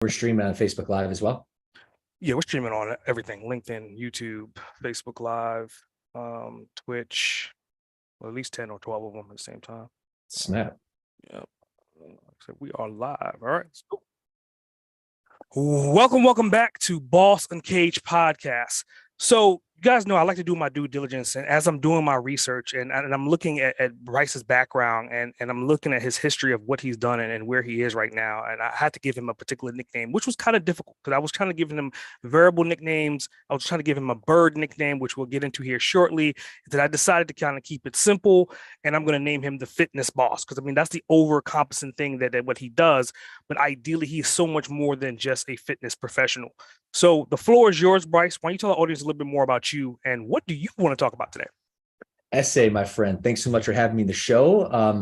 We're streaming on Facebook Live as well. Yeah, we're streaming on everything: LinkedIn, YouTube, Facebook Live, Twitch. Well, at least 10 or 12 of them at the same time. Snap. Yeah. So we are live. All right. Let's go. Welcome back to Boss Uncaged podcast. So you guys know I like to do my due diligence, and as I'm doing my research and I'm looking at Bryce's background and I'm looking at his history of what he's done and where he is right now, and I had to give him a particular nickname, which was kind of difficult because I was trying to give him variable nicknames. I was trying to give him a bird nickname, which we'll get into here shortly. That I decided to kind of keep it simple, and I'm going to name him the Fitness Boss because I mean that's the over-encompassing thing that what he does. But ideally, he's so much more than just a fitness professional. So the floor is yours, Bryce. Why don't you tell the audience a little bit more about you and what do you want to talk about today? SA, my friend, thanks so much for having me on the show.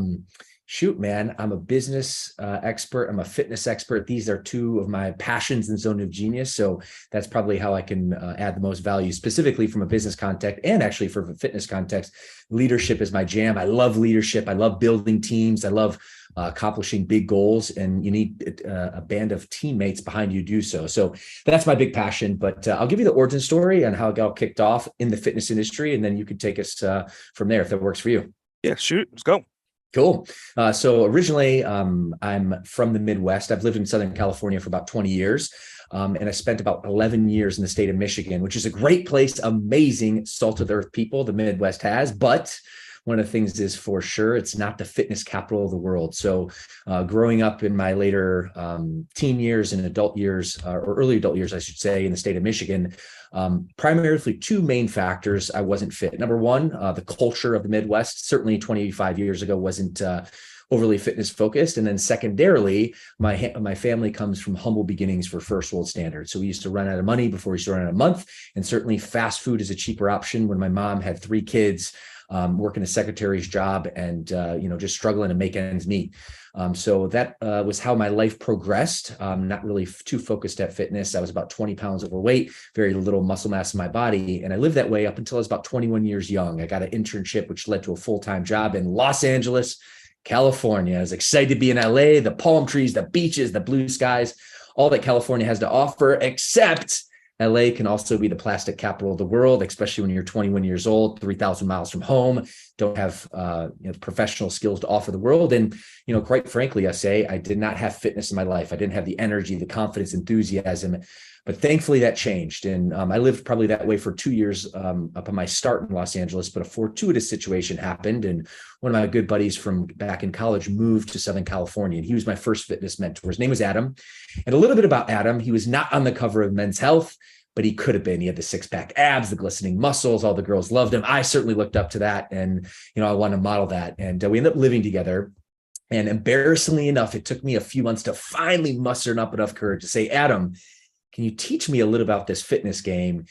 Shoot, man, I'm a business expert. I'm a fitness expert. These are two of my passions and zone of genius. So that's probably how I can add the most value, specifically from a business context and actually for a fitness context. Leadership is my jam. I love leadership. I love building teams. I love accomplishing big goals, and you need a band of teammates behind you to do so. So that's my big passion. But I'll give you the origin story and how I got kicked off in the fitness industry, and then you can take us from there if that works for you. Yeah, shoot, let's go. Cool. So originally, I'm from the Midwest. I've lived in Southern California for about 20 years. And I spent about 11 years in the state of Michigan, which is a great place, amazing salt of the earth people the Midwest has. But one of the things is for sure, it's not the fitness capital of the world. So growing up in my later teen years and adult years, or early adult years, I should say, in the state of Michigan, primarily two main factors I wasn't fit. Number one, the culture of the Midwest, certainly 25 years ago, wasn't overly fitness focused. And then secondarily, my family comes from humble beginnings for first world standards. So we used to run out of money before we used to run out of a month. And certainly fast food is a cheaper option when my mom had 3 kids, working a secretary's job and, just struggling to make ends meet. So that was how my life progressed. Not really too focused at fitness. I was about 20 pounds overweight, very little muscle mass in my body. And I lived that way up until I was about 21 years young. I got an internship, which led to a full-time job in Los Angeles, California. I was excited to be in LA, the palm trees, the beaches, the blue skies, all that California has to offer, except LA can also be the plastic capital of the world, especially when you're 21 years old, 3,000 miles from home, don't have professional skills to offer the world. And, quite frankly, I say I did not have fitness in my life. I didn't have the energy, the confidence, enthusiasm. But thankfully that changed. And I lived probably that way for 2 years up on my start in Los Angeles, but a fortuitous situation happened. And one of my good buddies from back in college moved to Southern California, and he was my first fitness mentor. His name was Adam. And a little bit about Adam, he was not on the cover of Men's Health, but he could have been. He had the 6-pack abs, the glistening muscles. All the girls loved him. I certainly looked up to that. And, I want to model that. And we ended up living together. And embarrassingly enough, it took me a few months to finally muster up enough courage to say, Adam, can you teach me a little about this fitness game?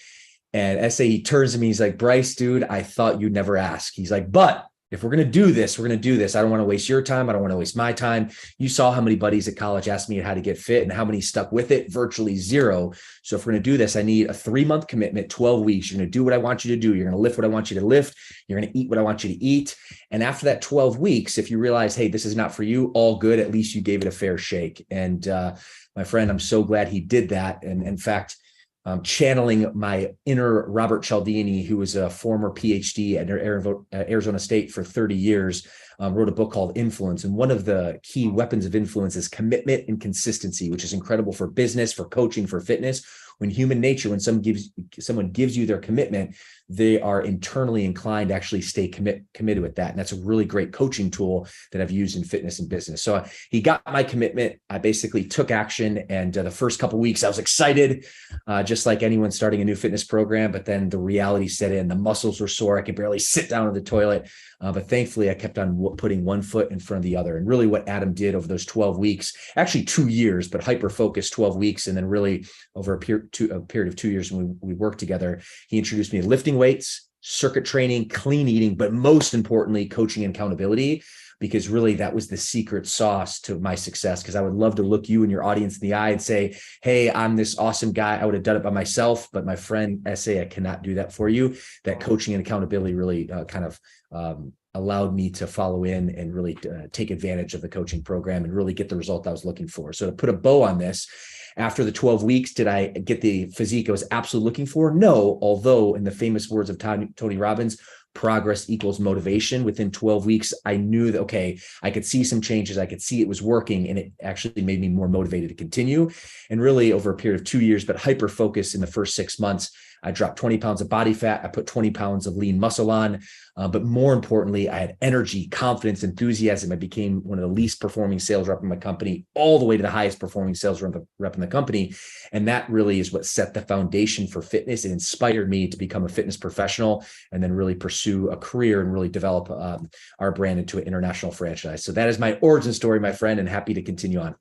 And he turns to me, he's like, Bryce, dude, I thought you'd never ask. He's like, but if we're going to do this, we're going to do this. I don't want to waste your time. I don't want to waste my time. You saw how many buddies at college asked me how to get fit and how many stuck with it, virtually zero. So if we're going to do this, I need a 3-month commitment, 12 weeks. You're going to do what I want you to do. You're going to lift what I want you to lift. You're going to eat what I want you to eat. And after that 12 weeks, if you realize, hey, this is not for you, all good. At least you gave it a fair shake. And my friend, I'm so glad he did that. And in fact, channeling my inner Robert Cialdini, who was a former PhD at Arizona State for 30 years, wrote a book called Influence. And one of the key weapons of influence is commitment and consistency, which is incredible for business, for coaching, for fitness. When human nature, when someone gives you their commitment, they are internally inclined to actually stay committed with that. And that's a really great coaching tool that I've used in fitness and business. So he got my commitment. I basically took action. And the first couple of weeks, I was excited, just like anyone starting a new fitness program. But then the reality set in. The muscles were sore. I could barely sit down on the toilet. But thankfully, I kept on putting one foot in front of the other. And really what Adam did over those 12 weeks, actually 2 years, but hyper-focused 12 weeks. And then really over a period of 2 years when we worked together, he introduced me to lifting weights, circuit training, clean eating, but most importantly, coaching and accountability, because really that was the secret sauce to my success. Because I would love to look you and your audience in the eye and say, hey, I'm this awesome guy. I would have done it by myself, but my friend, I cannot do that for you. That coaching and accountability really allowed me to follow in and really take advantage of the coaching program and really get the result I was looking for. So to put a bow on this, After the 12 weeks, did I get the physique I was absolutely looking for? No, although in the famous words of Tony Robbins, progress equals motivation. Within 12 weeks, I knew that, okay, I could see some changes. I could see it was working, and it actually made me more motivated to continue. And really over a period of 2 years, but hyper focus in the first 6 months, I dropped 20 pounds of body fat. I put 20 pounds of lean muscle on. But more importantly, I had energy, confidence, enthusiasm. I became one of the least performing sales rep in my company, all the way to the highest performing sales rep in the company. And that really is what set the foundation for fitness. It inspired me to become a fitness professional and then really pursue a career and really develop our brand into an international franchise. So that is my origin story, my friend, and happy to continue on.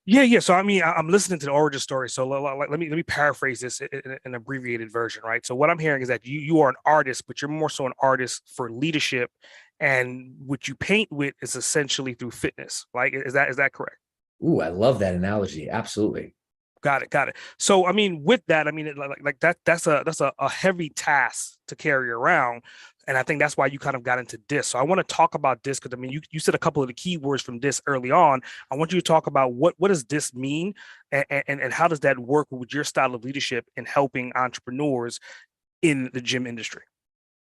Yeah. So I mean, I'm listening to the origin story. So let me paraphrase this in an abbreviated version, right? So what I'm hearing is that you are an artist, but you're more so an artist for leadership, and what you paint with is essentially through fitness. Like, is that correct? Ooh, I love that analogy. Absolutely. Got it. So I mean, with that, I mean, that's a heavy task to carry around. And I think that's why you kind of got into this. So I want to talk about this because I mean, you said a couple of the key words from this early on. I want you to talk about what does this mean, and how does that work with your style of leadership in helping entrepreneurs in the gym industry?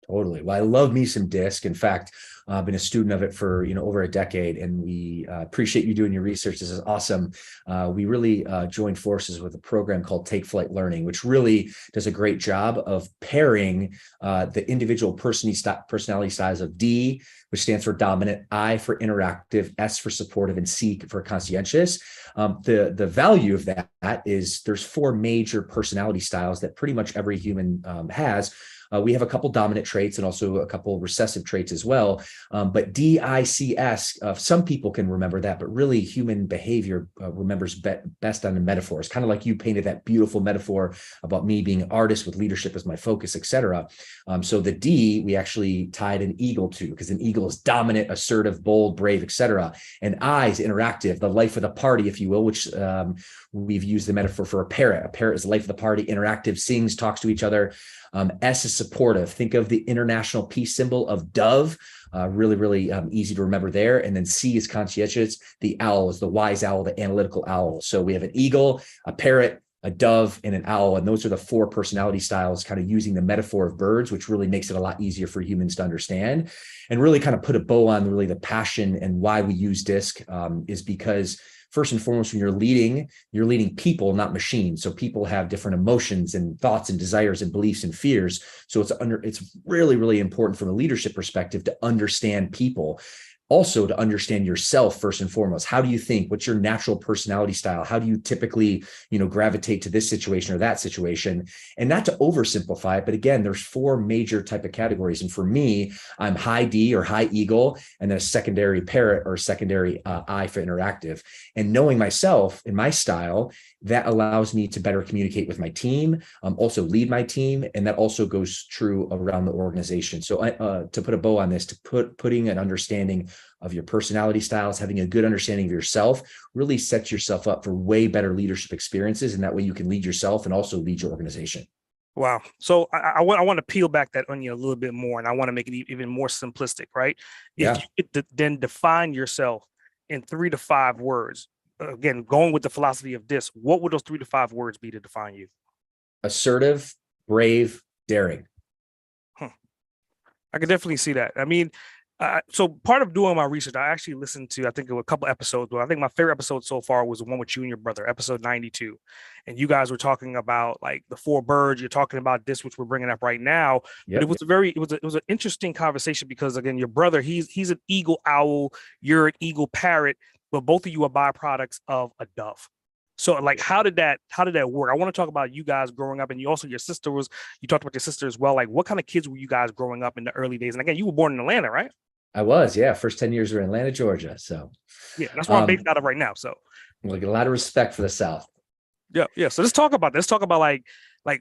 Totally. Well, I love me some DISC. In fact, I've been a student of it for over a decade, and we appreciate you doing your research. This is awesome. We really joined forces with a program called Take Flight Learning, which really does a great job of pairing the individual personality styles of D, which stands for dominant, I for interactive, S for supportive, and C for conscientious. The value of that is there's 4 major personality styles that pretty much every human has. We have a couple dominant traits and also a couple recessive traits as well. But DICS, some people can remember that, but really human behavior remembers best on the metaphors, kind of like you painted that beautiful metaphor about me being an artist with leadership as my focus, etc. So the D, we actually tied an eagle to, because an eagle is dominant, assertive, bold, brave, etc. And I is interactive, the life of the party, if you will, which we've used the metaphor for a parrot. A parrot is the life of the party, interactive, sings, talks to each other. S is supportive. Think of the international peace symbol of dove. Really easy to remember there. And then C is conscientious. The owl is the wise owl, the analytical owl. So we have an eagle, a parrot, a dove, and an owl. And those are the 4 personality styles, kind of using the metaphor of birds, which really makes it a lot easier for humans to understand. And really kind of put a bow on really the passion and why we use DISC is because first and foremost, when you're leading people, not machines. So people have different emotions and thoughts and desires and beliefs and fears. So it's really important from a leadership perspective to understand people. Also to understand yourself first and foremost. How do you think? What's your natural personality style? How do you typically, gravitate to this situation or that situation? And not to oversimplify it, but again, there's 4 major type of categories. And for me, I'm high D or high eagle, and then a secondary parrot or secondary I for interactive. And knowing myself and my style, that allows me to better communicate with my team, also lead my team. And that also goes true around the organization. So to put a bow on this, putting an understanding of your personality styles, having a good understanding of yourself really sets yourself up for way better leadership experiences. And that way you can lead yourself and also lead your organization. Wow. So I want to peel back that onion a little bit more, and I want to make it even more simplistic, right? If you could then define yourself in 3 to 5 words, again, going with the philosophy of this, what would those 3 to 5 words be to define you? Assertive, brave, daring. I could definitely see that. I mean, so part of doing my research, I actually listened to, I think, a couple episodes, but I think my favorite episode so far was the one with you and your brother, episode 92. And you guys were talking about like the 4 birds. You're talking about this, which we're bringing up right now. But it was it was an interesting conversation because, again, your brother, he's an eagle owl, you're an eagle parrot, but both of you are byproducts of a dove. So like, how did that work? I want to talk about you guys growing up, and you talked about your sister as well. Like, what kind of kids were you guys growing up in the early days? And again, you were born in Atlanta, right? I was, yeah. First 10 years were in Atlanta, Georgia. So yeah, that's where I'm based out of right now. So we get a lot of respect for the South. Yeah. So let's talk about this. Talk about like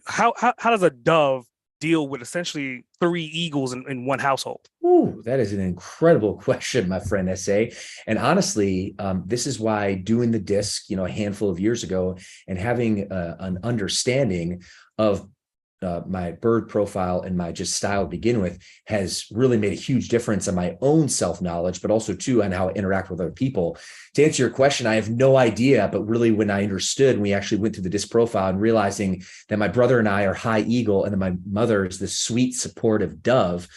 how does a dove deal with essentially 3 eagles in one household? Ooh, that is an incredible question, my friend SA. And honestly, this is why doing the DISC, a handful of years ago, and having an understanding of my bird profile and my just style to begin with has really made a huge difference on my own self-knowledge, but also too on how I interact with other people. To answer your question, I have no idea, but really when I understood, we actually went through the DISC profile and realizing that my brother and I are high eagle and then my mother is this sweet, supportive dove,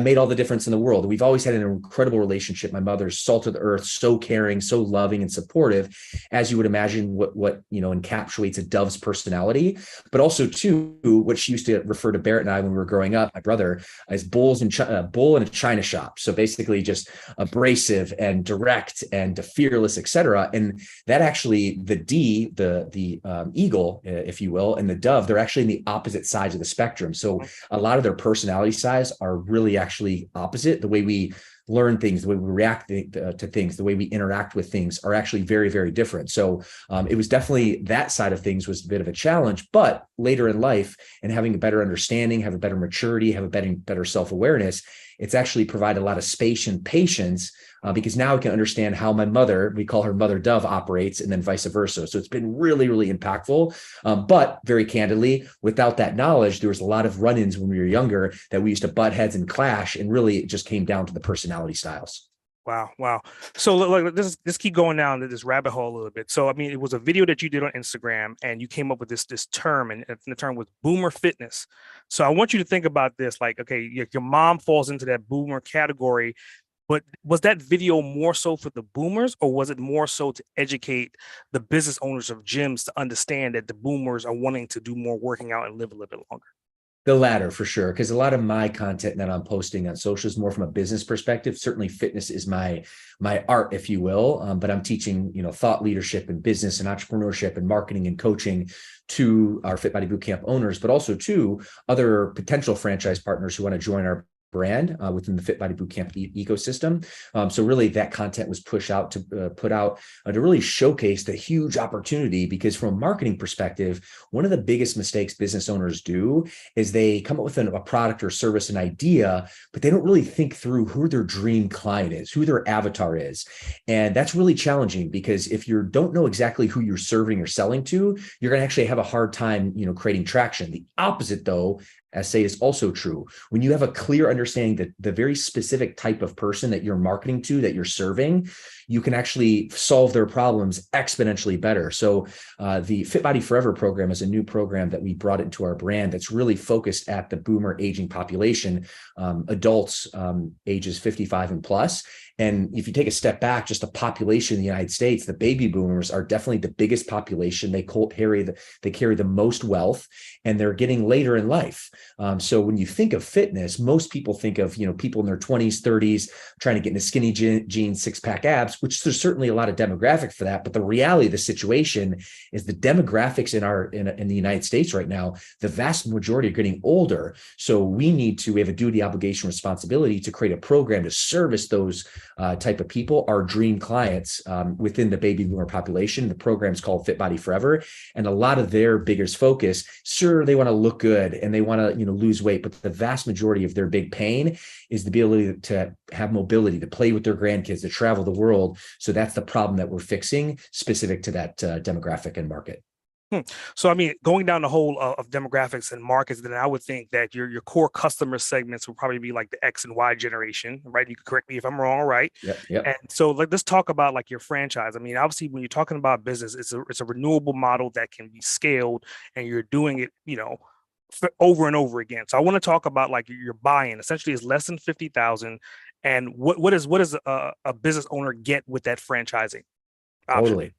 made all the difference in the world. We've always had an incredible relationship. My mother's salt of the earth, so caring, so loving and supportive, as you would imagine what encapsulates a dove's personality, but also too, what she used to refer to Barrett and I when we were growing up, my brother, as bull in a china shop. So basically just abrasive and direct and fearless, etc. And that actually, the D, the eagle, if you will, and the dove, they're actually in the opposite sides of the spectrum. So a lot of their personality styles are really actually opposite. The way we learn things, the way we react to things, the way we interact with things are actually very, very different. So it was definitely that side of things was a bit of a challenge, but later in life and having a better understanding, have a better maturity, have a better self-awareness, it's actually provided a lot of space and patience because now I can understand how my mother, we call her Mother Dove, operates, and then vice versa. So it's been really, really impactful. But very candidly, without that knowledge, there was a lot of run-ins when we were younger that we used to butt heads and clash, and really it just came down to the personality styles. Wow. So let's keep going down to this rabbit hole a little bit. So, I mean, it was a video that you did on Instagram and you came up with this term, and the term was boomer fitness. So I want you to think about this, like, okay, your mom falls into that boomer category, but was that video more so for the boomers, or was it more so to educate the business owners of gyms to understand that the boomers are wanting to do more working out and live a little bit longer? The latter, for sure, because a lot of my content that I'm posting on social is more from a business perspective. Certainly fitness is my art, if you will, but I'm teaching, thought leadership and business and entrepreneurship and marketing and coaching to our Fit Body Bootcamp owners, but also to other potential franchise partners who want to join our brand within the Fit Body Bootcamp ecosystem. So really that content was put out to really showcase the huge opportunity, because from a marketing perspective, one of the biggest mistakes business owners do is they come up with a product or service, an idea, but they don't really think through who their dream client is, who their avatar is. And that's really challenging, because if you don't know exactly who you're serving or selling to, you're going to actually have a hard time, creating traction. The opposite, though, as say, is also true. When you have a clear understanding that the very specific type of person that you're marketing to, that you're serving, you can actually solve their problems exponentially better. So the Fit Body Forever program is a new program that we brought into our brand that's really focused at the boomer aging population, adults ages 55 and plus. And if you take a step back, just the population in the United States, the baby boomers are definitely the biggest population. They carry the most wealth, and they're getting later in life. So when you think of fitness, most people think of, people in their 20s, 30s, trying to get into skinny jeans, six-pack abs, which there's certainly a lot of demographic for that. But the reality of the situation is the demographics in the United States right now, the vast majority are getting older. So we have a duty, obligation, responsibility to create a program to service those type of people, our dream clients within the baby boomer population. The program is called Fit Body Forever. And a lot of their biggest focus, sure, they want to look good and they want to, lose weight, but the vast majority of their big pain is the ability to have mobility, to play with their grandkids, to travel the world. So that's the problem that we're fixing specific to that demographic and market. So, I mean, going down the whole of demographics and markets, then I would think that your core customer segments will probably be like the X and Y generation, right? You can correct me if I'm wrong, right? Yep. And so let's talk about like your franchise. I mean, obviously, when you're talking about business, it's a renewable model that can be scaled, and you're doing it, over and over again. So I want to talk about like your buy-in. Essentially, is less than 50,000, and what does a business owner get with that franchising option? Totally.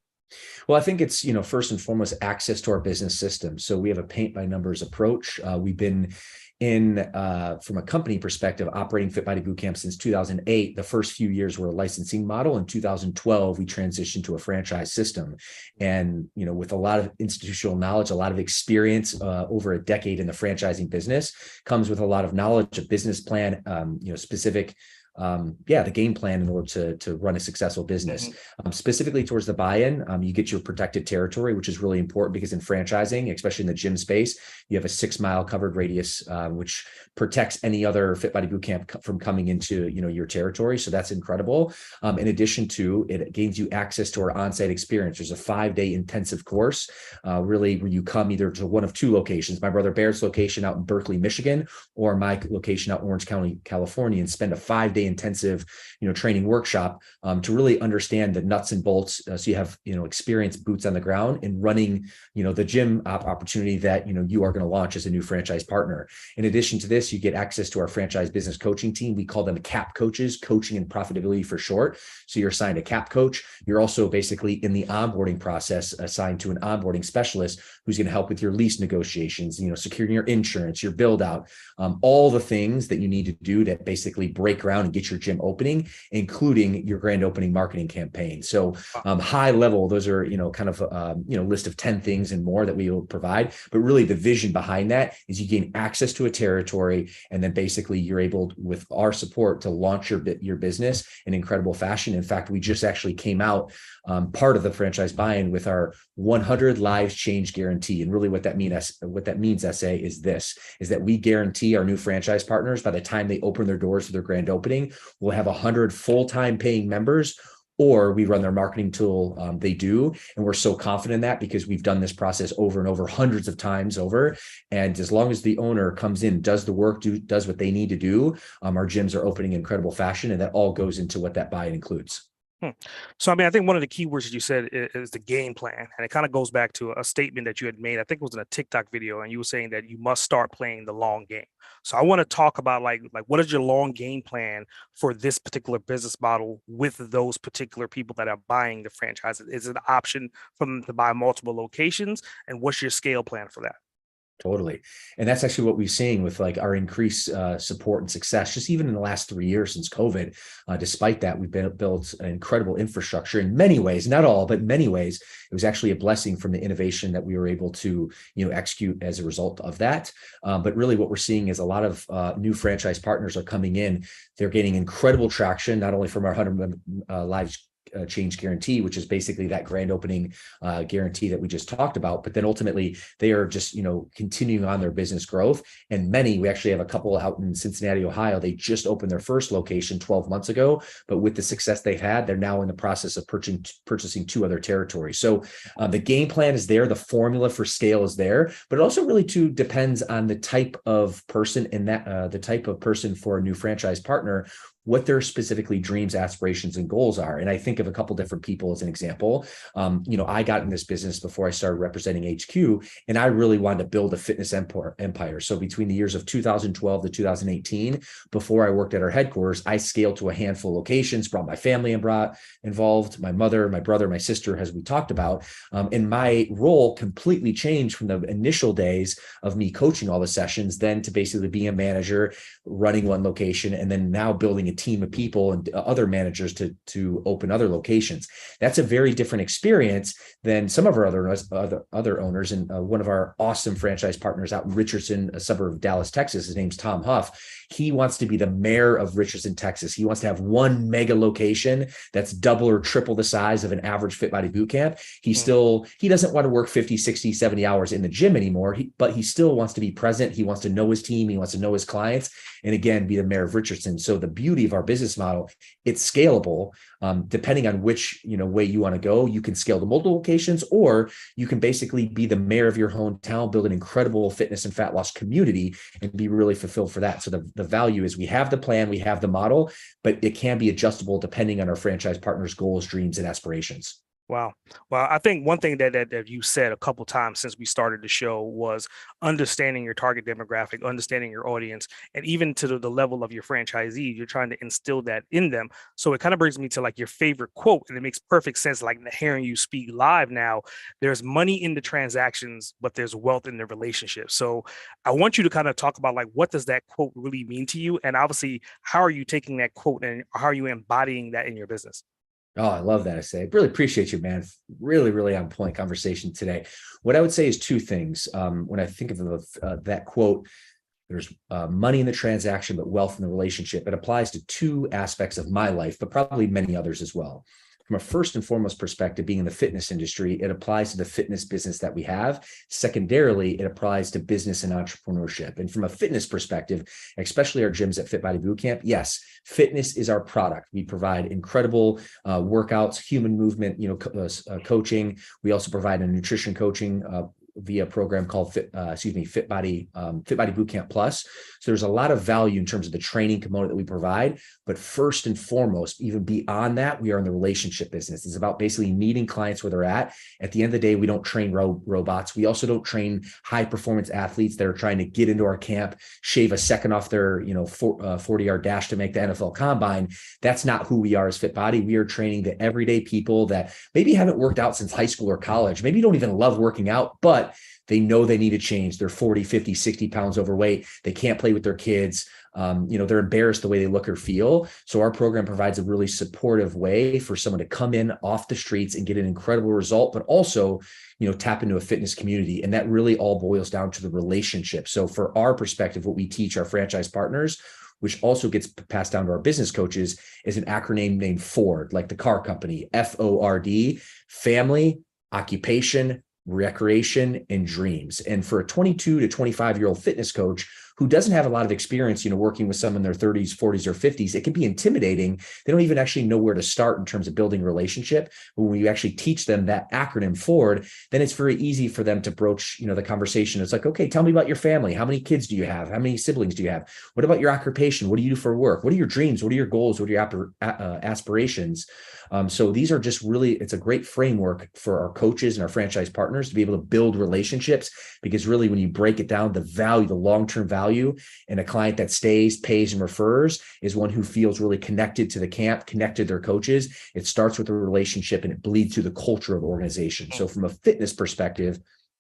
Well, I think it's, first and foremost, access to our business system. So we have a paint by numbers approach. We've been from a company perspective, operating Fit Body Bootcamp since 2008. The first few years were a licensing model. In 2012, we transitioned to a franchise system. And, with a lot of institutional knowledge, a lot of experience over a decade in the franchising business, comes with a lot of knowledge, a business plan, specific the game plan in order to run a successful business. Specifically towards the buy-in, you get your protected territory, which is really important because in franchising, especially in the gym space, you have a 6-mile covered radius, which protects any other Fit Body Bootcamp from coming into your territory. So that's incredible. In addition to it, gains you access to our on-site experience. There's a 5-day intensive course, really where you come either to one of 2 locations, my brother Baird's location out in Berkeley, Michigan, or my location out in Orange County, California, and spend a 5-day intensive, training workshop to really understand the nuts and bolts. So you have, experienced boots on the ground in running, the gym opportunity that, you are going to launch as a new franchise partner. In addition to this, you get access to our franchise business coaching team. We call them CAP coaches, coaching and profitability for short. So you're assigned a CAP coach. You're also basically in the onboarding process assigned to an onboarding specialist who's going to help with your lease negotiations, securing your insurance, your build out, all the things that you need to do to basically break ground and get your gym opening, including your grand opening marketing campaign. So high level, those are, kind of, list of 10 things and more that we will provide. But really the vision behind that is you gain access to a territory, and then basically you're able, with our support, to launch your business in incredible fashion. In fact, we just actually came out part of the franchise buy-in with our 100 lives change guarantee. And really what that means, SA, is that we guarantee our new franchise partners by the time they open their doors for their grand opening, we'll have 100 full-time paying members, or we run their marketing tool. They do. And we're so confident in that because we've done this process over and over, hundreds of times over. And as long as the owner comes in, does the work, does what they need to do, our gyms are opening in incredible fashion. And that all goes into what that buy-in includes. So, I think one of the key words that you said is the game plan. And it kind of goes back to a statement that you had made, I think it was in a TikTok video, and you were saying that you must start playing the long game. So I want to talk about like what is your long game plan for this particular business model with those particular people that are buying the franchises? Is it an option for them to buy multiple locations? And what's your scale plan for that? Totally. And that's actually what we're seeing with like our increased support and success, just even in the last 3 years since COVID. Despite that, we've built an incredible infrastructure in many ways, not all, but in many ways. It was actually a blessing from the innovation that we were able to, execute as a result of that. But really what we're seeing is a lot of new franchise partners are coming in. They're gaining incredible traction, not only from our 100 lives change guarantee, which is basically that grand opening guarantee that we just talked about. But then ultimately they are just, continuing on their business growth. And we actually have a couple out in Cincinnati, Ohio. They just opened their first location 12 months ago, but with the success they've had, they're now in the process of purchasing 2 other territories. So the game plan is there. The formula for scale is there, but it also really too depends on the type of person and that the type of person for a new franchise partner, what their specifically dreams, aspirations, and goals are. And I think of a couple different people as an example. I got in this business before I started representing HQ, and I really wanted to build a fitness empire. So between the years of 2012 to 2018, before I worked at our headquarters, I scaled to a handful of locations, brought my family involved, my mother, my brother, my sister, as we talked about. And my role completely changed from the initial days of me coaching all the sessions, then to basically being a manager, running one location, and then now building a team of people and other managers to open other locations. That's a very different experience than some of our other owners. And one of our awesome franchise partners out in Richardson, a suburb of Dallas, Texas, his name's Tom Huff. He wants to be the mayor of Richardson, Texas. He wants to have one mega location that's double or triple the size of an average Fit Body Bootcamp. He doesn't want to work 50, 60, 70 hours in the gym anymore, but he still wants to be present. He wants to know his team. He wants to know his clients, and again, be the mayor of Richardson. So the beauty of our business model, it's scalable. Depending on which way you want to go, you can scale to multiple locations, or you can basically be the mayor of your hometown, build an incredible fitness and fat loss community, and be really fulfilled for that. So the value is we have the plan, we have the model, but it can be adjustable depending on our franchise partners' goals, dreams, and aspirations. Wow. Well, I think one thing that you said a couple times since we started the show was understanding your target demographic, understanding your audience, and even to the level of your franchisee, you're trying to instill that in them. So it kind of brings me to like your favorite quote, and it makes perfect sense. Like hearing you speak live now, there's money in the transactions, but there's wealth in the relationship. So I want you to kind of talk about like, what does that quote really mean to you? And obviously, how are you taking that quote and how are you embodying that in your business? Oh, I love that. I say, really appreciate you, man. Really, really on point conversation today. What I would say is 2 things. When I think of that quote, There's money in the transaction, but wealth in the relationship. It applies to two aspects of my life, but probably many others as well. From a first and foremost perspective, being in the fitness industry, it applies to the fitness business that we have. Secondarily, it applies to business and entrepreneurship. And from a fitness perspective, especially our gyms at Fit Body Bootcamp, yes, fitness is our product. We provide incredible workouts, human movement, coaching. We also provide a nutrition coaching via a program called Fit Body Bootcamp Plus. So there's a lot of value in terms of the training component that we provide. But first and foremost, even beyond that, we are in the relationship business. It's about basically meeting clients where they're at. At the end of the day, we don't train robots. We also don't train high performance athletes that are trying to get into our camp, shave a second off their 40-yard dash to make the NFL Combine. That's not who we are as Fit Body. We are training the everyday people that maybe haven't worked out since high school or college. Maybe don't even love working out, but they know they need to change. They're 40, 50, 60 pounds overweight. They can't play with their kids. They're embarrassed the way they look or feel. So our program provides a really supportive way for someone to come in off the streets and get an incredible result, but also, tap into a fitness community. And that really all boils down to the relationship. So for our perspective, what we teach our franchise partners, which also gets passed down to our business coaches, is an acronym named FORD, like the car company, FORD, family, occupation, recreation, and dreams. And for a 22 to 25-year-old fitness coach who doesn't have a lot of experience, working with some in their 30s, 40s, or 50s, it can be intimidating. They don't even actually know where to start in terms of building a relationship. But when you actually teach them that acronym FORD, then it's very easy for them to broach, the conversation. It's like, okay, tell me about your family. How many kids do you have? How many siblings do you have? What about your occupation? What do you do for work? What are your dreams? What are your goals? What are your aspirations? So these are just really, it's a great framework for our coaches and our franchise partners to be able to build relationships, because really when you break it down, the value, the long-term value in a client that stays, pays, and refers is one who feels really connected to the camp, connected to their coaches. It starts with a relationship and it bleeds through the culture of the organization. So from a fitness perspective,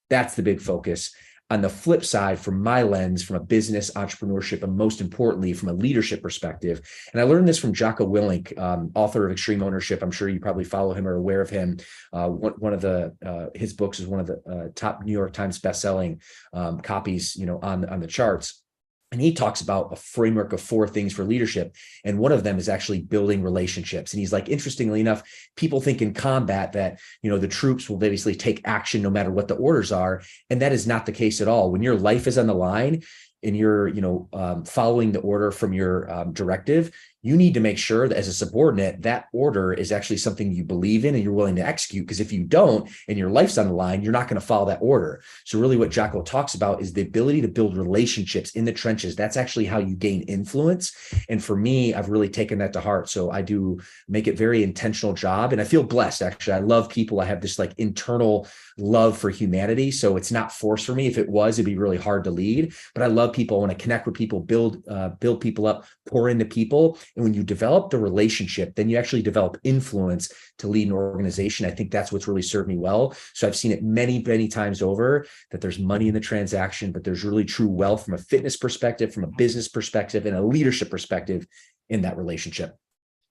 that's the big focus. On the flip side, from my lens, from a business, entrepreneurship, and most importantly, from a leadership perspective, and I learned this from Jocko Willink, author of Extreme Ownership. I'm sure you probably follow him or aware of him. One of his books is one of the top New York Times bestselling copies, on the charts. And he talks about a framework of 4 things for leadership. And one of them is actually building relationships. And he's like, interestingly enough, people think in combat that, the troops will basically take action no matter what the orders are. And that is not the case at all. When your life is on the line and you're, following the order from your directive, you need to make sure that as a subordinate, that order is actually something you believe in and you're willing to execute. Because if you don't, and your life's on the line, you're not going to follow that order. So really what Jocko talks about is the ability to build relationships in the trenches. That's actually how you gain influence. And for me, I've really taken that to heart. So I do make it very intentional job. And I feel blessed, actually. I love people. I have this internal love for humanity. So it's not forced for me. If it was, it'd be really hard to lead. But I love people. I want to connect with people, build people up, pour into people. And when you develop the relationship, then you actually develop influence to lead an organization. I think that's what's really served me well. So I've seen it many, many times over that there's money in the transaction, but there's really true wealth from a fitness perspective, from a business perspective, and a leadership perspective in that relationship.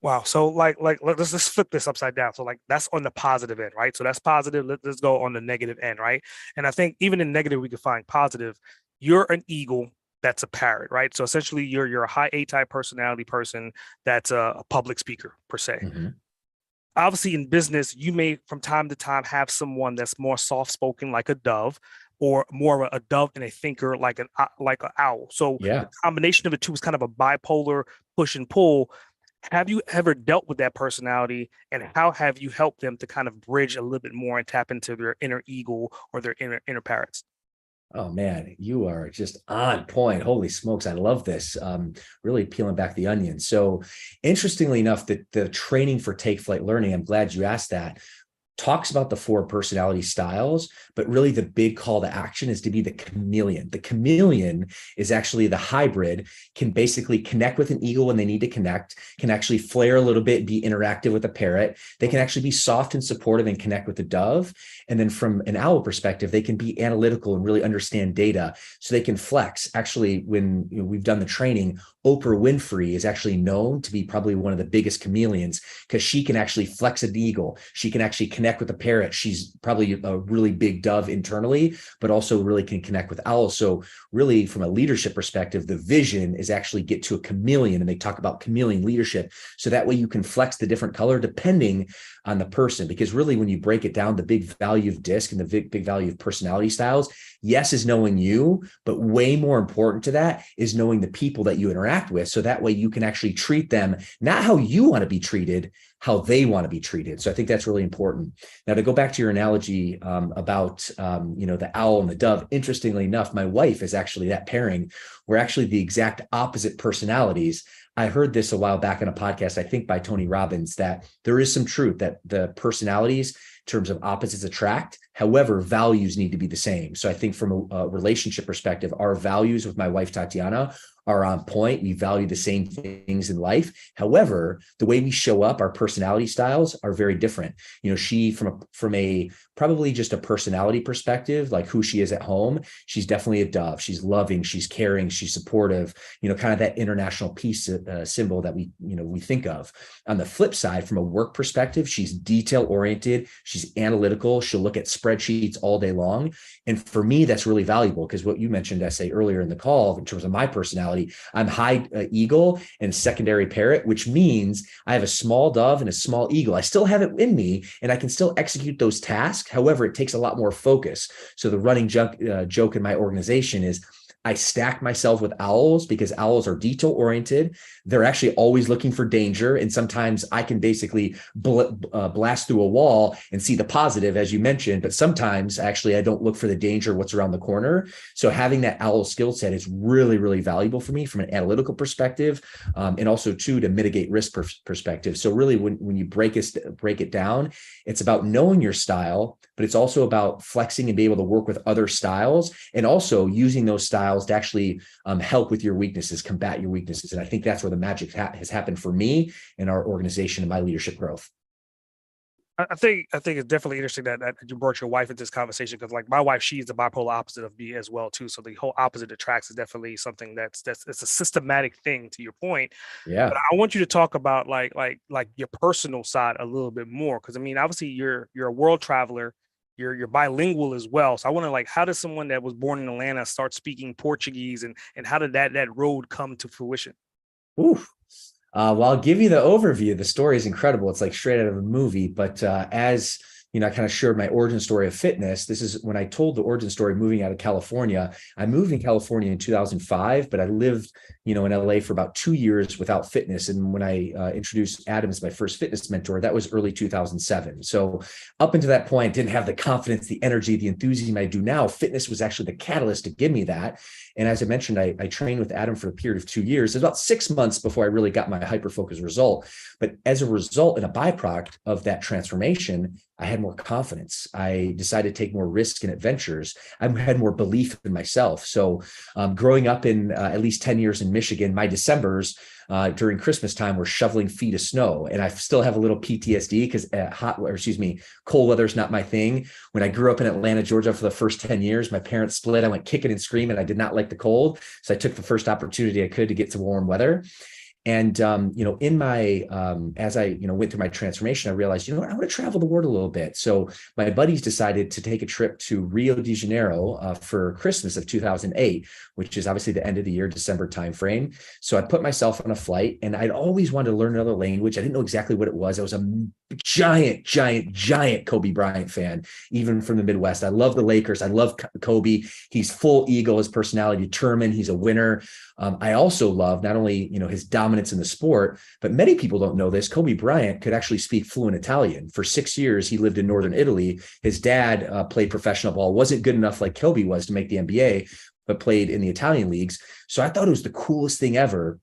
Wow. So let's flip this upside down. So that's on the positive end, right? So that's positive. Let's go on the negative end, right? And I think even in negative, we can find positive. You're an eagle. That's a parrot, right? So essentially you're a high A-type personality person that's a public speaker per se. Mm-hmm. Obviously in business, you may from time to time have someone that's more soft-spoken like a dove, or more of a dove and a thinker like an owl. So the combination of the two is kind of a bipolar push and pull. Have you ever dealt with that personality, and how have you helped them to kind of bridge a little bit more and tap into their inner eagle or their inner parrots? Oh man, you are just on point. Holy smokes. I love this. Really peeling back the onion. So interestingly enough, the training for Take Flight Learning, I'm glad you asked that, talks about the 4 personality styles, but really the big call to action is to be the chameleon. The chameleon is actually the hybrid, can basically connect with an eagle when they need to connect, can actually flare a little bit and be interactive with a parrot. They can actually be soft and supportive and connect with the dove. And then from an owl perspective, they can be analytical and really understand data. So they can flex. Actually, when we've done the training, Oprah Winfrey is actually known to be probably one of the biggest chameleons because she can actually flex an eagle. She can actually connect connect with a parrot, she's probably a really big dove internally, but also really can connect with owls. So really, from a leadership perspective, the vision is actually get to a chameleon, and they talk about chameleon leadership. So that way you can flex the different color depending on the person, because really when you break it down, the big value of DISC and the big value of personality styles, yes, is knowing you, but way more important to that is knowing the people that you interact with. So that way you can actually treat them, not how you want to be treated, how they want to be treated. So I think that's really important. Now, to go back to your analogy about, the owl and the dove, interestingly enough, my wife is actually that pairing. We're actually the exact opposite personalities. I heard this a while back in a podcast, I think by Tony Robbins, that there is some truth that the personalities in terms of opposites attract. However, values need to be the same. So I think from a relationship perspective, our values with my wife, Tatiana, are on point. We value the same things in life. However, the way we show up, our personality styles are very different. She from a probably just a personality perspective, like who she is at home, she's definitely a dove. She's loving, she's caring, she's supportive, kind of that international peace symbol that we think of. On the flip side, from a work perspective, she's detail oriented, she's analytical, she'll look at spreadsheets all day long. And for me, that's really valuable, because what you mentioned, I say earlier in the call, in terms of my personality, I'm high eagle and secondary parrot, which means I have a small dove and a small eagle. I still have it in me and I can still execute those tasks. However, it takes a lot more focus. So the running joke in my organization is I stack myself with owls, because owls are detail oriented. They're actually always looking for danger. And sometimes I can basically blast through a wall and see the positive, as you mentioned. But sometimes actually I don't look for the danger, what's around the corner. So having that owl skill set is really, really valuable for me from an analytical perspective, and also too, to mitigate risk perspective. So really when you break it down, it's about knowing your style, but it's also about flexing and be able to work with other styles, and also using those styles to actually help with your weaknesses, combat your weaknesses. And I think that's where the magic has happened for me and our organization and my leadership growth. I think it's definitely interesting that you brought your wife into this conversation, because like my wife, she's the bipolar opposite of me as well too. So the whole opposite attracts is definitely something that's it's a systematic thing, to your point. Yeah. But I want you to talk about like your personal side a little bit more, because I mean, obviously you're a world traveler, you're bilingual as well. So I want to, how does someone that was born in Atlanta start speaking Portuguese, and how did that road come to fruition? Ooh. Well, I'll give you the overview. The story is incredible. It's like straight out of a movie. But as I kind of shared my origin story of fitness. This is when I told the origin story moving out of California. I moved in California in 2005, but I lived, in LA for about 2 years without fitness. And when I introduced Adam as my first fitness mentor, that was early 2007. So up until that point, I didn't have the confidence, the energy, the enthusiasm I do now. Fitness was actually the catalyst to give me that. And as I mentioned, I trained with Adam for a period of 2 years. It was about 6 months before I really got my hyper-focused result. But as a result and a byproduct of that transformation, I had more confidence. I decided to take more risks and adventures. I had more belief in myself. So growing up in at least 10 years in Michigan, my Decembers during Christmas time were shoveling feet of snow. And I still have a little PTSD because cold weather is not my thing. When I grew up in Atlanta, Georgia for the first 10 years, my parents split. I went kicking and screaming. I did not like the cold. So I took the first opportunity I could to get to warm weather. And, in my, as I, went through my transformation, I realized, I want to travel the world a little bit. So my buddies decided to take a trip to Rio de Janeiro for Christmas of 2008, which is obviously the end of the year, December timeframe. So I put myself on a flight, and I'd always wanted to learn another language. I didn't know exactly what it was. I was a giant Kobe Bryant fan, even from the Midwest. I love the Lakers. I love Kobe. He's full ego, his personality determined. He's a winner. I also love not only, his dominance in the sport, but many people don't know this. Kobe Bryant could actually speak fluent Italian. For 6 years, he lived in Northern Italy. His dad played professional ball, wasn't good enough like Kobe was to make the NBA, but played in the Italian leagues. So I thought it was the coolest thing ever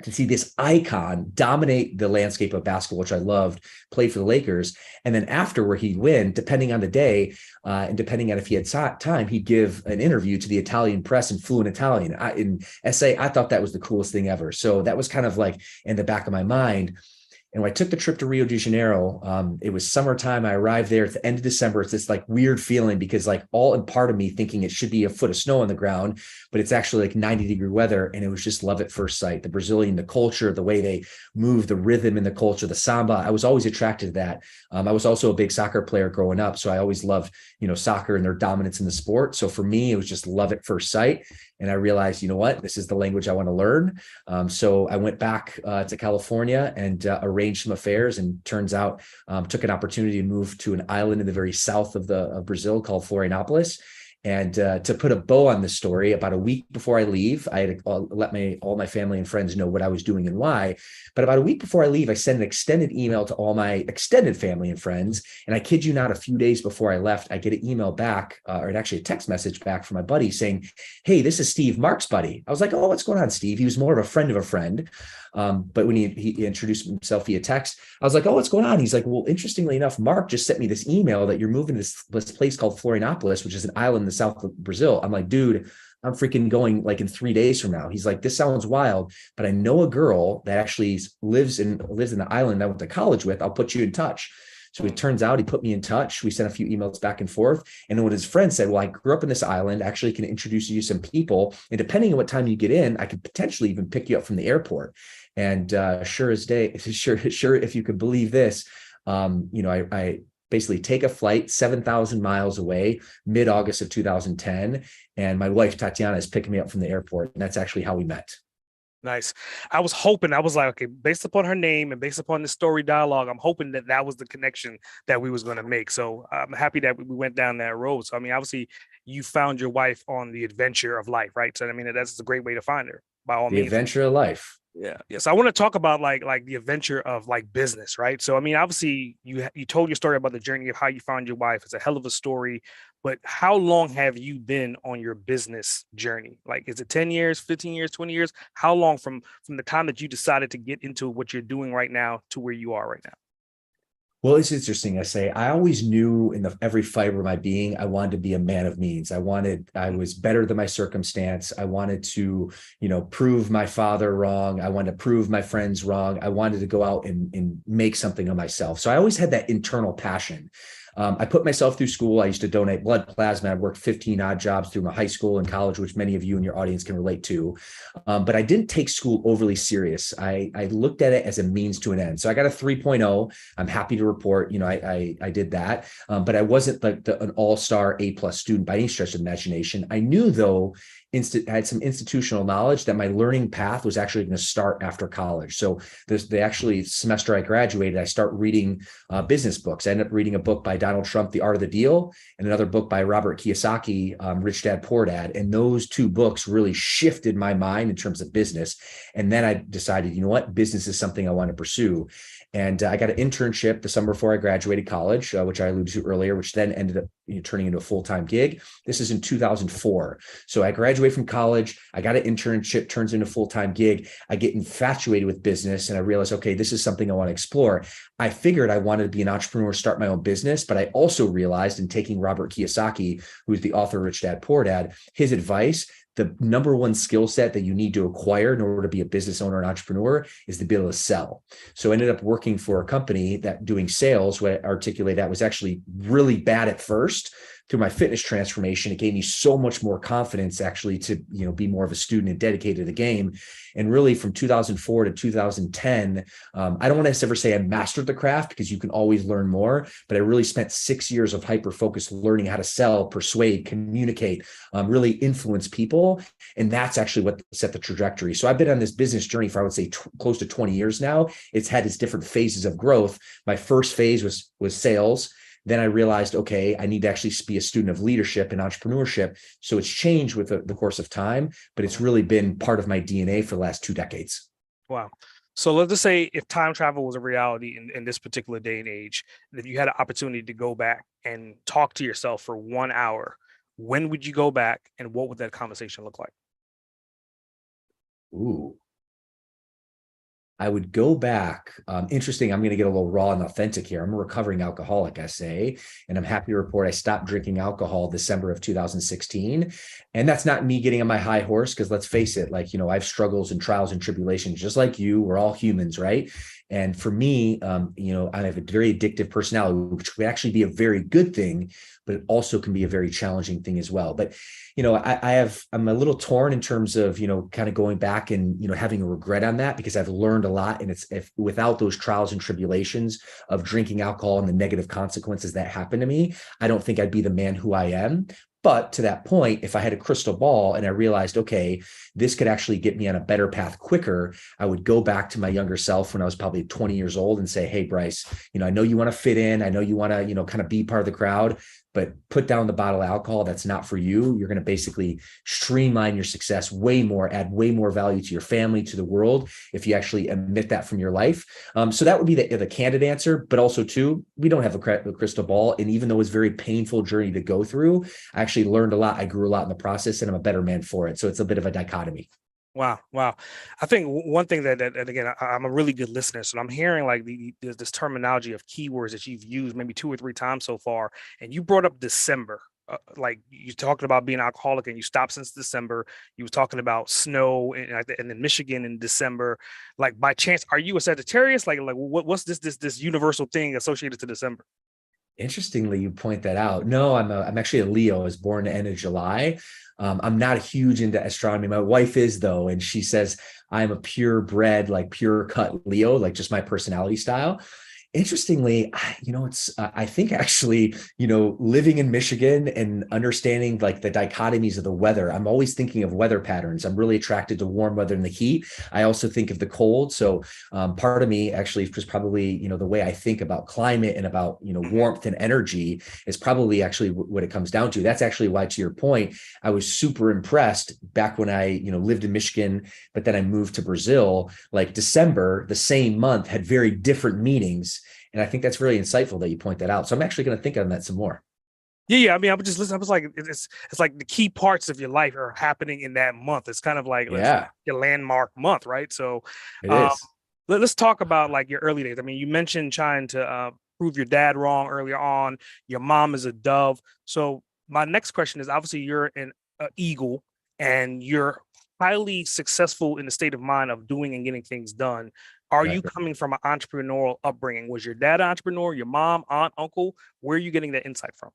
to see this icon dominate the landscape of basketball, which I loved, play for the Lakers. And then after where he'd win, depending on the day and depending on if he had time, he'd give an interview to the Italian press in fluent Italian. In essay, I thought that was the coolest thing ever. So that was kind of like in the back of my mind. And when I took the trip to Rio de Janeiro, it was summertime. I arrived there at the end of December. It's this like weird feeling because like all in part of me thinking it should be a foot of snow on the ground, but it's actually like 90-degree weather. And it was just love at first sight. The Brazilian, the culture, the way they move, the rhythm in the culture, the samba. I was always attracted to that. I was also a big soccer player growing up. So I always loved, soccer and their dominance in the sport. So for me, it was just love at first sight. And I realized, you know what, this is the language I want to learn. So I went back to California and arranged some affairs, and turns out took an opportunity to move to an island in the very south of Brazil called Florianopolis. And to put a bow on this story, about a week before I leave, I had let all my family and friends know what I was doing and why. But about a week before I leave, I sent an extended email to all my extended family and friends. And I kid you not, a few days before I left, I get an email back, or actually a text message back from my buddy saying, "Hey, this is Steve, Mark's buddy." I was like, "Oh, what's going on, Steve?" He was more of a friend of a friend. But when he introduced himself via text, I was like, "Oh, what's going on?" He's like, "Well, interestingly enough, Mark just sent me this email that you're moving to this place called Florianopolis, which is an island in the south of Brazil." I'm like, "Dude, I'm freaking going like in 3 days from now." He's like, "This sounds wild, but I know a girl that actually lives in the island I went to college with. I'll put you in touch." So it turns out he put me in touch. We sent a few emails back and forth. And then when his friend said, "Well, I grew up in this island, actually can introduce you to some people. And depending on what time you get in, I could potentially even pick you up from the airport." And sure as day, sure, if you could believe this, I basically take a flight 7,000 miles away, mid-August of 2010. And my wife, Tatiana, is picking me up from the airport. And that's actually how we met. Nice. I was like, okay, based upon her name and based upon the story dialogue, I'm hoping that was the connection that we was going to make. So I'm happy that we went down that road. So, I mean, obviously you found your wife on the adventure of life, right? So, I mean, that's a great way to find her, by all The means. adventure of life. Yeah. Yes. I want to talk about like the adventure of like business, right? So, I mean, obviously you told your story about the journey of how you found your wife. It's a hell of a story, but how long have you been on your business journey? Like, is it 10 years, 15 years, 20 years? How long from the time that you decided to get into what you're doing right now to where you are right now? Well, it's interesting. I always knew in every fiber of my being, I wanted to be a man of means. I was better than my circumstance. I wanted to, prove my father wrong. I wanted to prove my friends wrong. I wanted to go out and make something of myself. So I always had that internal passion. I put myself through school. I used to donate blood plasma. I worked 15 odd jobs through my high school and college, which many of you in your audience can relate to. But I didn't take school overly serious. I looked at it as a means to an end. So I got a 3.0. I'm happy to report, I did that. But I wasn't like an all-star A+ student by any stretch of the imagination. I knew, though, I had some institutional knowledge that my learning path was actually going to start after college. So the semester I graduated, I start reading business books. I ended up reading a book by Donald Trump, The Art of the Deal, and another book by Robert Kiyosaki, Rich Dad, Poor Dad. And those two books really shifted my mind in terms of business. And then I decided, you know what, business is something I want to pursue. And I got an internship the summer before I graduated college, which I alluded to earlier, which then ended up turning into a full-time gig. This is in 2004. So I graduate from college, I got an internship, turns into a full-time gig. I get infatuated with business and I realize, okay, this is something I want to explore. I figured I wanted to be an entrepreneur, start my own business, but I also realized in taking Robert Kiyosaki, who's the author of Rich Dad, Poor Dad, his advice, the number one skill set that you need to acquire in order to be a business owner and entrepreneur is to be able to sell. So I ended up working for a company that doing sales, what I articulate that was actually really bad at first. Through my fitness transformation, it gave me so much more confidence actually to, be more of a student and dedicated to the game. And really from 2004 to 2010, I don't want to ever say I mastered the craft because you can always learn more, but I really spent 6 years of hyper-focused learning how to sell, persuade, communicate, really influence people. And that's actually what set the trajectory. So I've been on this business journey for, I would say, close to 20 years now. It's had its different phases of growth. My first phase was sales. Then I realized, okay, I need to actually be a student of leadership and entrepreneurship. So it's changed with the course of time, but it's really been part of my DNA for the last 2 decades. Wow. So let's just say if time travel was a reality in this particular day and age, if you had an opportunity to go back and talk to yourself for 1 hour, when would you go back and what would that conversation look like? Ooh. I would go back. Interesting. I'm going to get a little raw and authentic here. I'm a recovering alcoholic, I say, and I'm happy to report I stopped drinking alcohol December of 2016. And that's not me getting on my high horse, because let's face it, I have struggles and trials and tribulations, just like you. We're all humans, right? And for me, I have a very addictive personality, which could actually be a very good thing, but it also can be a very challenging thing as well. But, I'm a little torn in terms of, kind of going back and, having a regret on that, because I've learned a lot. And if without those trials and tribulations of drinking alcohol and the negative consequences that happened to me, I don't think I'd be the man who I am. But to that point, if I had a crystal ball and I realized, okay, this could actually get me on a better path quicker, I would go back to my younger self when I was probably 20 years old and say, hey, Bryce, I know you want to fit in. I know you want to, kind of be part of the crowd, but put down the bottle of alcohol. That's not for you. You're going to basically streamline your success way more, add way more value to your family, to the world, if you actually emit that from your life. So that would be the candid answer. But also, too, we don't have a crystal ball. And even though it was a very painful journey to go through, I actually learned a lot. I grew a lot in the process, and I'm a better man for it. So it's a bit of a dichotomy. Wow. I think one thing that again, I'm a really good listener, so I'm hearing like this terminology of keywords that you've used maybe 2 or 3 times so far, and you brought up December. Like you talking about being alcoholic and you stopped since December. You were talking about snow and in Michigan in December. Like, by chance, are you a Sagittarius? Like what's this universal thing associated to December? Interestingly, you point that out. No, I'm actually a Leo. I was born the end of July. I'm not huge into astronomy. My wife is, though, and she says I'm a purebred, like pure cut Leo, like just my personality style. Interestingly, I think actually, living in Michigan and understanding like the dichotomies of the weather, I'm always thinking of weather patterns. I'm really attracted to warm weather and the heat. I also think of the cold. So part of me actually is probably, the way I think about climate and about, warmth and energy is probably actually what it comes down to. That's actually why, to your point, I was super impressed back when I, lived in Michigan, but then I moved to Brazil. Like December, the same month, had very different meanings. And I think that's really insightful that you point that out. So I'm actually going to think on that some more. Yeah. I mean, I was just listening. I was like, it's like the key parts of your life are happening in that month. It's kind of like, Yeah, your landmark month, right? So it um, is. let's talk about like your early days. I mean, you mentioned trying to prove your dad wrong earlier on. Your mom is a dove. So my next question is, obviously you're an eagle and you're highly successful in the state of mind of doing and getting things done. Are Right. you coming from an entrepreneurial upbringing? Was your dad an entrepreneur, your mom, aunt, uncle? Where are you getting that insight from?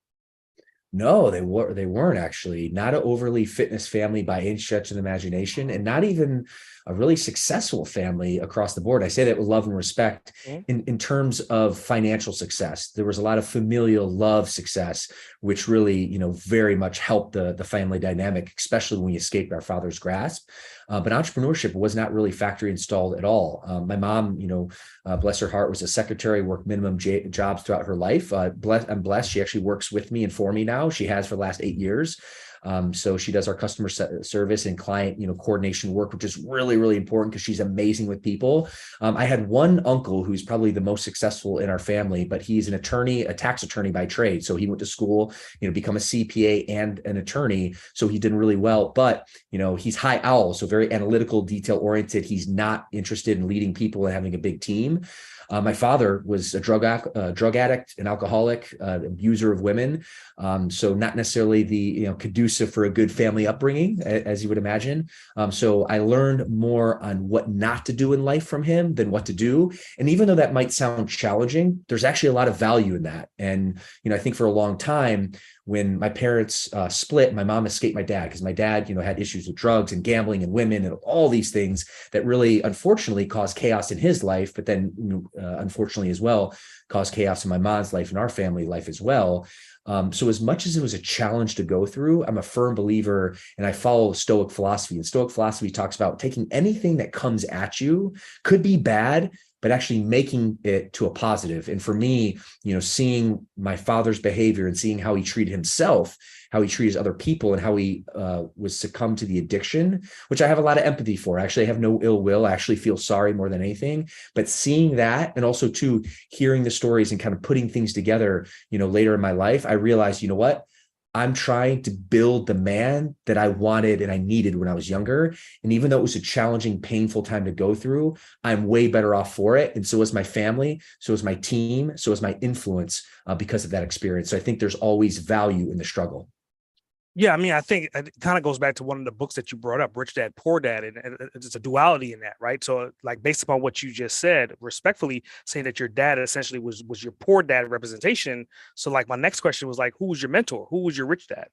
No, they weren't actually. Not an overly fitness family by any stretch of the imagination, and not even a really successful family across the board. I say that with love and respect. Mhm. In terms of financial success, there was a lot of familial love success, which really, very much helped the family dynamic, especially when we escaped our father's grasp. But entrepreneurship was not really factory installed at all. My mom, bless her heart, was a secretary, worked minimum jobs throughout her life. I'm blessed. She actually works with me and for me now. She has for the last 8 years. So she does our customer service and client, coordination work, which is really, really important because she's amazing with people. I had one uncle who's probably the most successful in our family, but he's an attorney, a tax attorney by trade. So he went to school, become a CPA and an attorney. So he did really well, but, he's high owl. So very analytical, detail oriented. He's not interested in leading people and having a big team. My father was a drug addict, an alcoholic, abuser of women. So not necessarily the conducive for a good family upbringing, as you would imagine. So I learned more on what not to do in life from him than what to do. And even though that might sound challenging, there's actually a lot of value in that. And I think for a long time, when my parents split, my mom escaped my dad because my dad, had issues with drugs and gambling and women and all these things that really, unfortunately, caused chaos in his life, but then, unfortunately, as well, caused chaos in my mom's life and our family life as well. So as much as it was a challenge to go through, I'm a firm believer, and I follow Stoic philosophy. And Stoic philosophy talks about taking anything that comes at you, could be bad, but actually making it to a positive. And for me, seeing my father's behavior and seeing how he treated himself, how he treated other people, and how he was succumbed to the addiction, which I have a lot of empathy for. Actually, I have no ill will. I actually feel sorry more than anything. But seeing that, and also too, hearing the stories and kind of putting things together, later in my life, I realized, what? I'm trying to build the man that I wanted and I needed when I was younger. And even though it was a challenging, painful time to go through, I'm way better off for it. And so is my family, so is my team, so is my influence because of that experience. So I think there's always value in the struggle. Yeah, I mean, I think it kind of goes back to one of the books that you brought up, Rich Dad, Poor Dad, and it's a duality in that, right? So, like, based upon what you just said, respectfully saying that your dad essentially was your poor dad representation. So, like, my next question was like, who was your mentor? Who was your rich dad?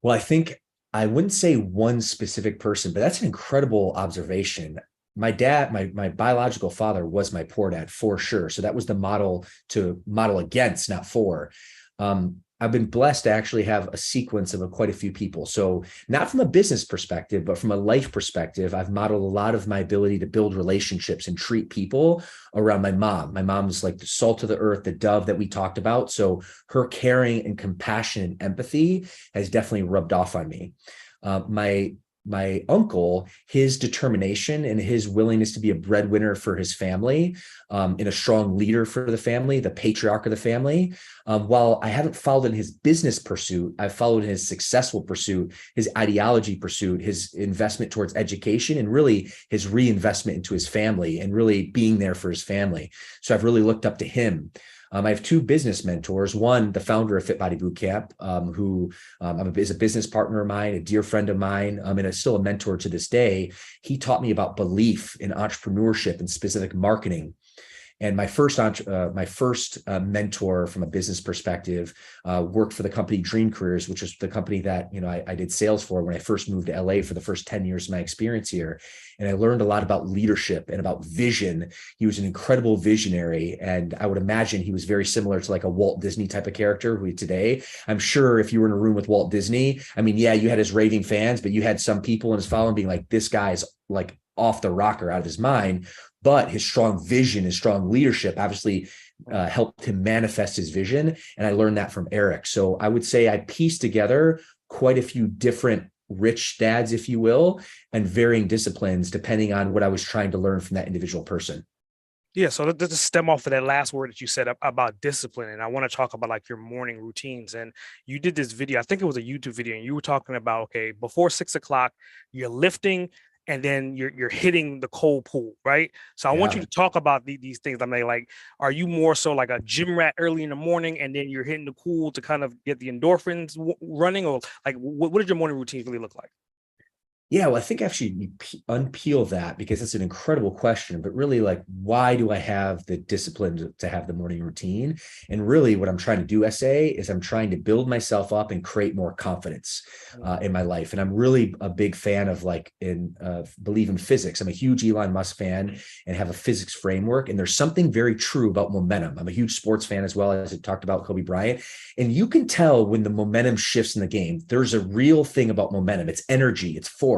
Well, I think I wouldn't say one specific person, but that's an incredible observation. My dad, my biological father was my poor dad for sure. So that was the model to model against, not for. I've been blessed to actually have a sequence of quite a few people. So not from a business perspective, but from a life perspective, I've modeled a lot of my ability to build relationships and treat people around my mom. My mom's like the salt of the earth, the dove that we talked about. So her caring and compassion and empathy has definitely rubbed off on me. My uncle, his determination and his willingness to be a breadwinner for his family, and a strong leader for the family, the patriarch of the family. While I haven't followed in his business pursuit, I've followed in his successful pursuit, his ideology pursuit, his investment towards education, and really his reinvestment into his family and really being there for his family. So I've really looked up to him. I have two business mentors. One, the founder of Fit Body Bootcamp, who is a business partner of mine, a dear friend of mine, and is still a mentor to this day. He taught me about belief in entrepreneurship and specific marketing. And my first mentor from a business perspective worked for the company Dream Careers, which is the company that I did sales for when I first moved to LA for the first 10 years of my experience here. And I learned a lot about leadership and about vision. He was an incredible visionary. And I would imagine he was very similar to like a Walt Disney type of character who today, I'm sure if you were in a room with Walt Disney, I mean, yeah, you had his raving fans, but you had some people in his following being like, this guy's like off the rocker, out of his mind. But his strong vision, his strong leadership obviously helped him manifest his vision. And I learned that from Eric. So I would say I pieced together quite a few different rich dads, if you will, and varying disciplines depending on what I was trying to learn from that individual person. Yeah, so let's just stem off of that last word that you said about discipline. And I want to talk about like your morning routines. And you did this video, I think it was a YouTube video, and you were talking about, okay, before 6 o'clock, you're lifting and then you're hitting the cold pool, right? So I want you to talk about these things. I mean, like, are you more so like a gym rat early in the morning and then you're hitting the pool to kind of get the endorphins running? Or like, what does your morning routine really look like? Yeah, well, I think actually you unpeel that because it's an incredible question, but really like, why do I have the discipline to have the morning routine? And really what I'm trying to do, SA, is I'm trying to build myself up and create more confidence in my life. And I'm really a big fan of believe in physics. I'm a huge Elon Musk fan and have a physics framework. And there's something very true about momentum. I'm a huge sports fan as well, as I talked about Kobe Bryant. And you can tell when the momentum shifts in the game. There's a real thing about momentum. It's energy, it's force.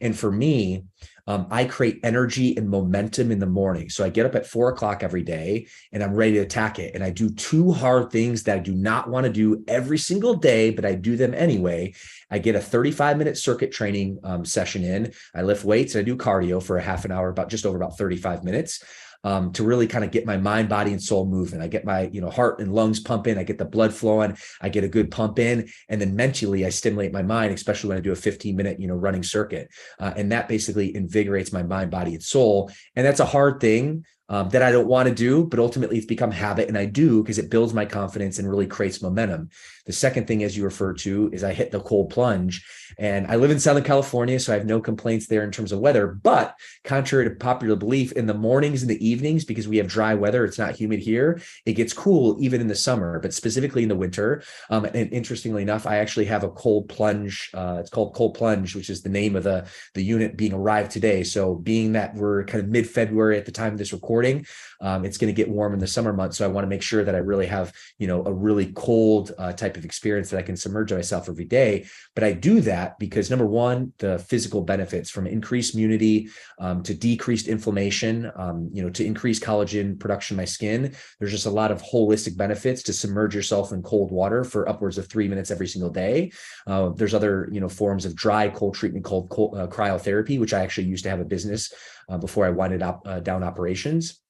And for me, I create energy and momentum in the morning. So I get up at 4 o'clock every day and I'm ready to attack it. And I do two hard things that I do not want to do every single day, but I do them anyway. I get a 35-minute circuit training session in. I lift weights and I do cardio for a half an hour, about 35 minutes. To really kind of get my mind, body, and soul moving. I get my, heart and lungs pumping. I get the blood flowing. I get a good pump in. And then mentally, I stimulate my mind, especially when I do a 15-minute, running circuit. And that basically invigorates my mind, body, and soul. And that's a hard thing that I don't want to do, but ultimately it's become habit. And I do because it builds my confidence and really creates momentum. The second thing, as you refer to, is I hit the cold plunge. And I live in Southern California, so I have no complaints there in terms of weather. But contrary to popular belief, in the mornings and the evenings, because we have dry weather, it's not humid here, it gets cool even in the summer, but specifically in the winter. And interestingly enough, I actually have a cold plunge. It's called Cold Plunge, which is the name of the unit being arrived today. So being that we're kind of mid-February at the time of this recording, it's going to get warm in the summer months. So I want to make sure that I really have, a really cold type of experience that I can submerge myself every day. But I do that because, number one, the physical benefits from increased immunity to decreased inflammation, to increase collagen production in my skin. There's just a lot of holistic benefits to submerge yourself in cold water for upwards of 3 minutes every single day. There's other, forms of dry cold treatment called cryotherapy, which I actually used to have a business before I winded up down operations.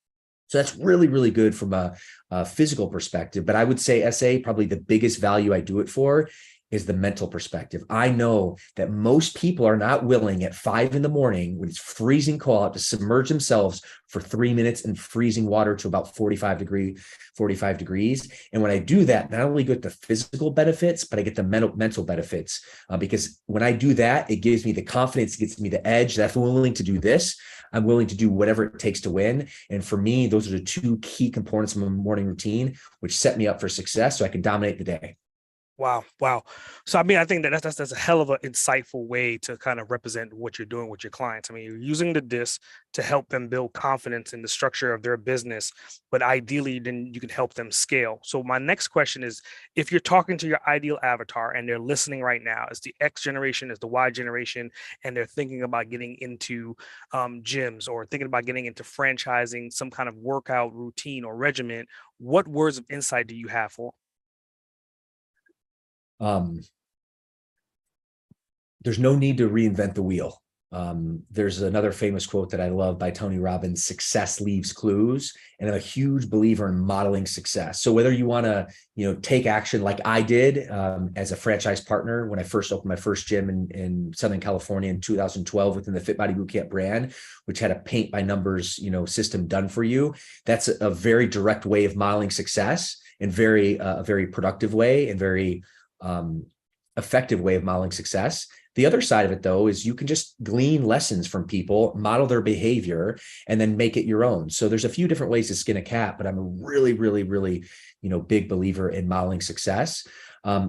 So that's really, really good from a physical perspective. But I would say, SA, probably the biggest value I do it for is the mental perspective. I know that most people are not willing at 5 a.m. when it's freezing cold to submerge themselves for 3 minutes in freezing water to about 45 degrees. And when I do that, not only get the physical benefits, but I get the mental benefits, because when I do that, it gives me the confidence, it gives me the edge that if I'm willing to do this, I'm willing to do whatever it takes to win. And for me, those are the two key components of my morning routine, which set me up for success so I can dominate the day. Wow. Wow. So, I mean, I think that's a hell of an insightful way to kind of represent what you're doing with your clients. I mean, you're using the disc to help them build confidence in the structure of their business, but ideally then you can help them scale. So my next question is, if you're talking to your ideal avatar and they're listening right now, as the X generation, as the Y generation, and they're thinking about getting into gyms or thinking about getting into franchising some kind of workout routine or regimen, what words of insight do you have for them? There's no need to reinvent the wheel. There's another famous quote that I love by Tony Robbins: success leaves clues. And I'm a huge believer in modeling success. So whether you want to, take action like I did as a franchise partner when I first opened my first gym in Southern California in 2012 within the Fit Body Bootcamp brand, which had a paint by numbers, system done for you. That's a very direct way of modeling success, and a very productive way and very effective way of modeling success. The other side of it, though, is you can just glean lessons from people, model their behavior, and then make it your own. So there's a few different ways to skin a cat, but I'm a really, really, really, big believer in modeling success.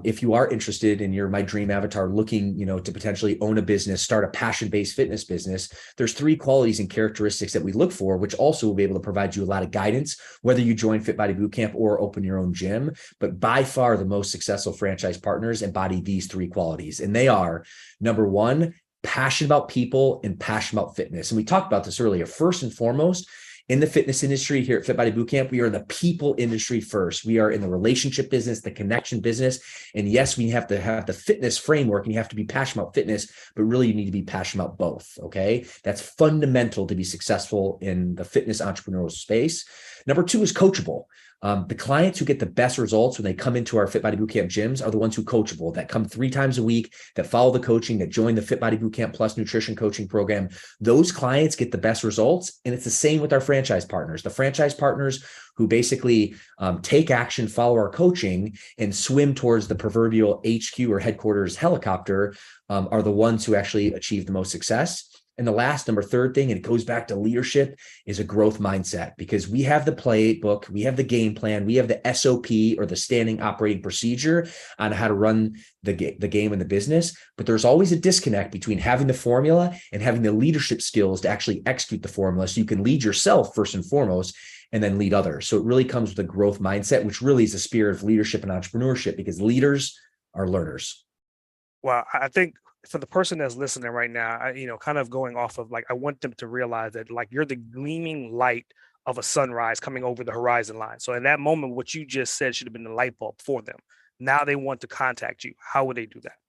If you are interested and you're my dream avatar looking, to potentially own a business, start a passion-based fitness business, there's 3 qualities and characteristics that we look for, which also will be able to provide you a lot of guidance, whether you join Fit Body Bootcamp or open your own gym. But by far the most successful franchise partners embody these 3 qualities. And they are, number 1, passion about people and passion about fitness. And we talked about this earlier. First and foremost, in the fitness industry here at Fit Body Bootcamp, we are in the people industry first. We are in the relationship business, the connection business. And yes, we have to have the fitness framework and you have to be passionate about fitness, but really you need to be passionate about both. Okay. That's fundamental to be successful in the fitness entrepreneurial space. Number 2 is coachable. The clients who get the best results when they come into our Fit Body Bootcamp gyms are the ones who coachable, that come 3 times a week, that follow the coaching, that join the Fit Body Bootcamp Plus nutrition coaching program. Those clients get the best results. And it's the same with our franchise partners. The franchise partners who basically take action, follow our coaching, and swim towards the proverbial HQ or headquarters helicopter are the ones who actually achieve the most success. And the last, number 3rd thing, and it goes back to leadership, is a growth mindset, because we have the playbook, we have the game plan, we have the SOP or the standing operating procedure on how to run the game and the business. But there's always a disconnect between having the formula and having the leadership skills to actually execute the formula, so you can lead yourself first and foremost and then lead others. So it really comes with a growth mindset, which really is the spirit of leadership and entrepreneurship, because leaders are learners. Well, I think for the person that's listening right now, kind of going off of I want them to realize that you're the gleaming light of a sunrise coming over the horizon line. So in that moment, what you just said should have been the light bulb for them. Now they want to contact you. How would they do that?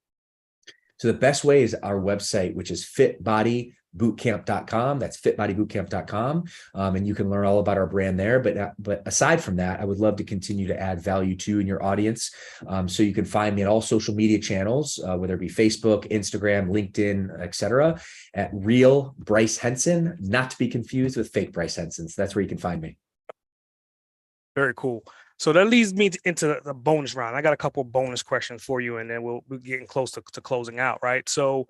So the best way is our website, which is fitbodybootcamp.com. That's fitbodybootcamp.com. And you can learn all about our brand there. But aside from that, I would love to continue to add value to you and your audience. So you can find me at all social media channels, whether it be Facebook, Instagram, LinkedIn, etc., at Real Bryce Henson, not to be confused with fake Bryce Henson. So that's where you can find me. Very cool. So that leads me into the bonus round. I got a couple bonus questions for you, and then we're getting close to closing out, right? So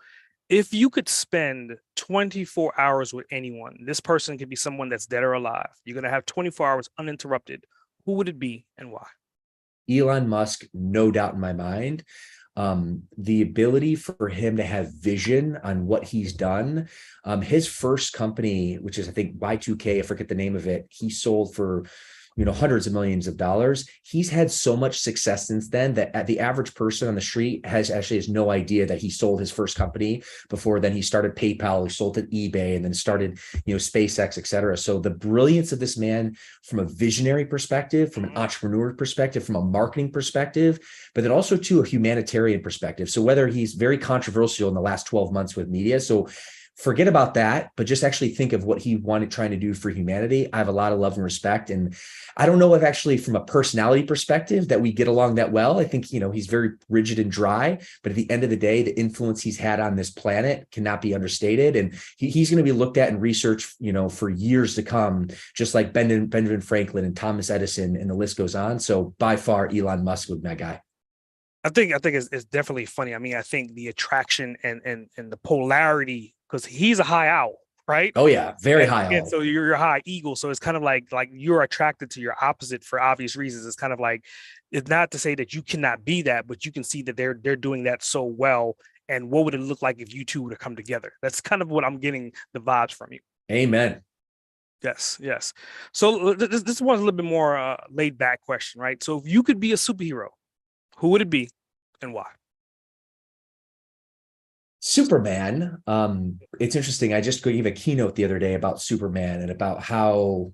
if you could spend 24 hours with anyone, this person could be someone that's dead or alive. You're going to have 24 hours uninterrupted. Who would it be and why? Elon Musk, no doubt in my mind. The ability for him to have vision on what he's done. His first company, which is, I think, Y2K, I forget the name of it, he sold for hundreds of millions of dollars. He's had so much success since then that the average person on the street has no idea that he sold his first company before then. He started PayPal, he sold to eBay, and then started, SpaceX, et cetera. So the brilliance of this man from a visionary perspective, from an entrepreneur perspective, from a marketing perspective, but then also to a humanitarian perspective. So whether he's very controversial in the last 12 months with media. So forget about that, but just actually think of what he wanted trying to do for humanity. I have a lot of love and respect. And I don't know if actually from a personality perspective that we get along that well. I think, he's very rigid and dry, but at the end of the day, the influence he's had on this planet cannot be understated. And he's going to be looked at and researched, for years to come, just like Benjamin Franklin and Thomas Edison, and the list goes on. So by far, Elon Musk would be my guy. I think it's definitely funny. I mean, I think the attraction and the polarity, because he's a high owl, right? Oh yeah, very high owl. And so you're a high eagle. So it's kind of like you're attracted to your opposite for obvious reasons. It's kind of like, it's not to say that you cannot be that, but you can see that they're doing that so well. And what would it look like if you two were to come together? That's kind of what I'm getting the vibes from you. Amen. Yes. So this one's a little bit more laid back question, right? So if you could be a superhero, who would it be and why? Superman. It's interesting. I just gave a keynote the other day about Superman and about how,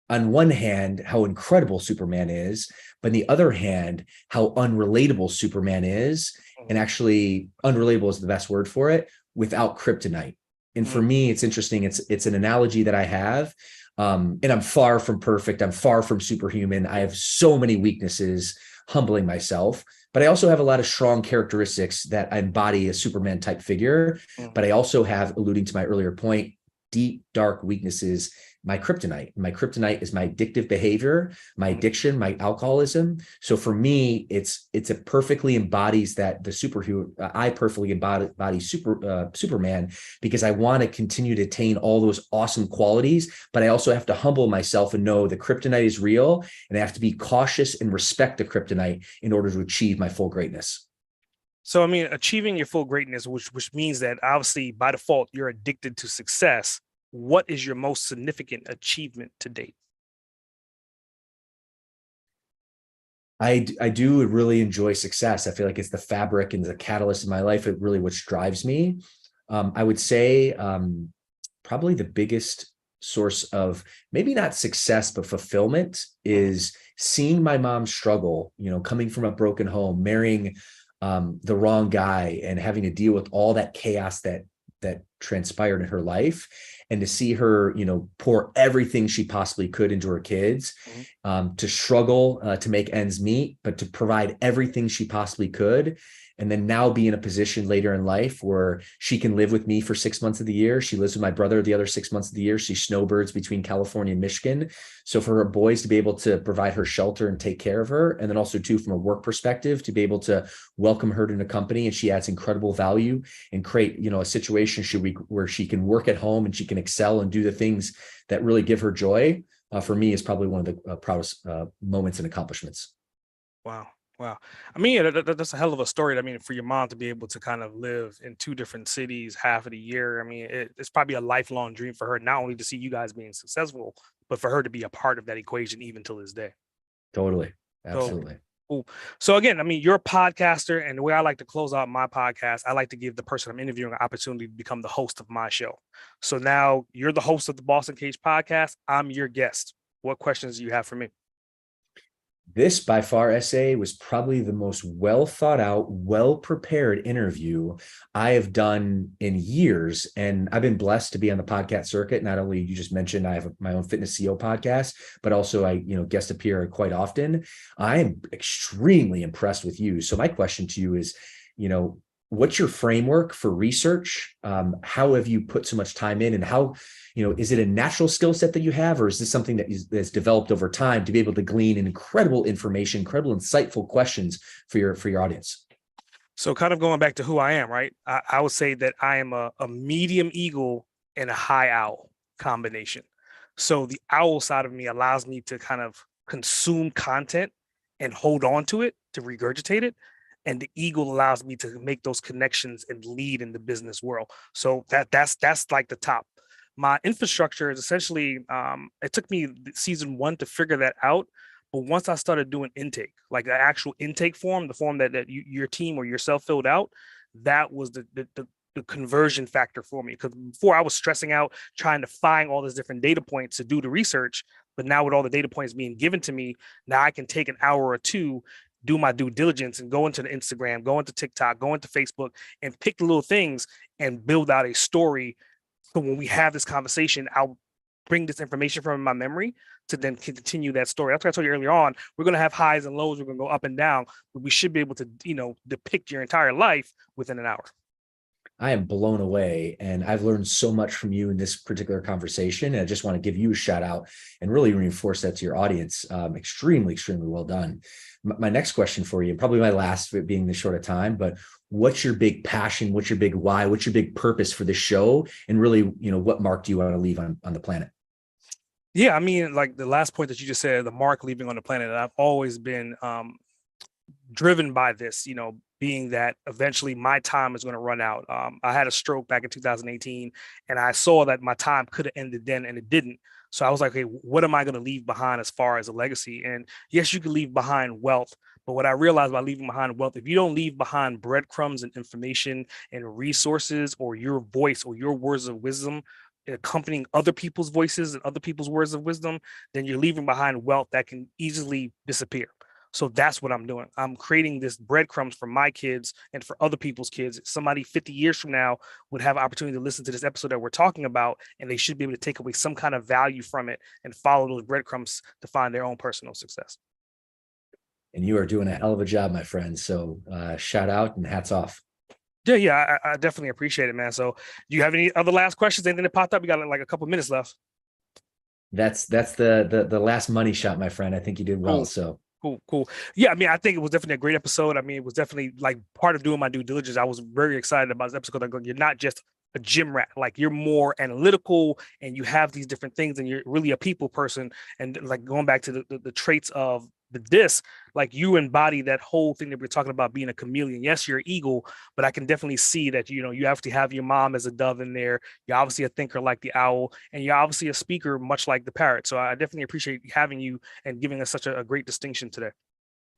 on one hand, how incredible Superman is, but on the other hand, how unrelatable Superman is. And actually, unrelatable is the best word for it, without kryptonite. And for me, it's interesting. It's an analogy that I have. And I'm far from perfect. I'm far from superhuman. I have so many weaknesses, humbling myself, but I also have a lot of strong characteristics that embody a Superman type figure. But I also have, alluding to my earlier point, deep, dark weaknesses. My kryptonite is my addictive behavior, my addiction, my alcoholism. So for me, it perfectly embodies that the superhero. I perfectly embody Superman, because I want to continue to attain all those awesome qualities, but I also have to humble myself and know the kryptonite is real, and I have to be cautious and respect the kryptonite in order to achieve my full greatness. So I mean, achieving your full greatness, which means that obviously by default you're addicted to success. What is your most significant achievement to date? I do really enjoy success. I feel like it's the fabric and the catalyst in my life. It really which drives me. I would say probably the biggest source of maybe not success, but fulfillment is seeing my mom struggle, coming from a broken home, marrying the wrong guy, and having to deal with all that chaos that transpired in her life, and to see her, pour everything she possibly could into her kids, to struggle to make ends meet, but to provide everything she possibly could. And then now be in a position later in life where she can live with me for 6 months of the year. She lives with my brother the other 6 months of the year. She snowbirds between California and Michigan. So for her boys to be able to provide her shelter and take care of her, and then also too, from a work perspective, to be able to welcome her to the company, and she adds incredible value, and create, a situation where she can work at home and she can excel and do the things that really give her joy. For me, is probably one of the proudest moments and accomplishments. Wow. I mean, that's a hell of a story. I mean, for your mom to be able to kind of live in two different cities half of the year, I mean, it's probably a lifelong dream for her, not only to see you guys being successful, but for her to be a part of that equation even till this day. Totally. Absolutely. Cool. So again, I mean, you're a podcaster, and the way I like to close out my podcast, I like to give the person I'm interviewing an opportunity to become the host of my show. So now you're the host of the Uncaged podcast. I'm your guest. What questions do you have for me? This by far essay was probably the most well thought out, well prepared interview I have done in years. And I've been blessed to be on the podcast circuit. Not only, you just mentioned, I have my own fitness CEO podcast, but also I, guest appear quite often. I am extremely impressed with you. So my question to you is, what's your framework for research? How have you put so much time in, and how, is it a natural skill set that you have, or is this something that's developed over time to be able to glean incredible information, incredible, insightful questions for your audience? So kind of going back to who I am, right? I would say that I am a medium eagle and a high owl combination. So the owl side of me allows me to kind of consume content and hold on to it, to regurgitate it. And the eagle allows me to make those connections and lead in the business world. So that's like the top. My infrastructure is essentially, it took me season 1 to figure that out. But once I started doing intake, like the actual intake form, the form that your team or yourself filled out, that was the conversion factor for me. Because before I was stressing out trying to find all these different data points to do the research. But now with all the data points being given to me, now I can take an hour or two, do my due diligence and go into the Instagram, go into TikTok, go into Facebook, and pick the little things and build out a story. So when we have this conversation, I'll bring this information from my memory to then continue that story. That's what I told you earlier on. We're going to have highs and lows. We're going to go up and down, but we should be able to, depict your entire life within an hour. I am blown away, and I've learned so much from you in this particular conversation. And I just want to give you a shout out and really reinforce that to your audience. Extremely, extremely well done. My next question for you, probably my last, being this short of time, but what's your big passion? What's your big why? What's your big purpose for this show? And really, what mark do you want to leave on the planet? Yeah, I mean, like the last point that you just said, the mark leaving on the planet, I've always been driven by this, being that eventually my time is going to run out. I had a stroke back in 2018, and I saw that my time could have ended then, and it didn't. So I was like, hey, what am I going to leave behind as far as a legacy? And yes, you can leave behind wealth. But what I realized by leaving behind wealth, if you don't leave behind breadcrumbs and information and resources, or your voice or your words of wisdom accompanying other people's voices and other people's words of wisdom, then you're leaving behind wealth that can easily disappear. So that's what I'm doing. I'm creating this breadcrumbs for my kids and for other people's kids. Somebody 50 years from now would have an opportunity to listen to this episode that we're talking about, and they should be able to take away some kind of value from it and follow those breadcrumbs to find their own personal success. And you are doing a hell of a job, my friend. So shout out and hats off. Yeah, I definitely appreciate it, man. So do you have any other last questions? Anything that popped up? We got like a couple minutes left. That's the last money shot, my friend. I think you did well. Cool. So Cool. Yeah, I mean, I think it was definitely a great episode. I mean, it was definitely like part of doing my due diligence. I was very excited about this episode. Like, you're not just a gym rat, like you're more analytical, and you have these different things, and you're really a people person. And like going back to the traits of the disc, like you embody that whole thing that we're talking about, being a chameleon. Yes, you're eagle, but I can definitely see that, you actually have your mom as a dove in there. You're obviously a thinker like the owl, and you're obviously a speaker much like the parrot. So I definitely appreciate having you and giving us such a great distinction today.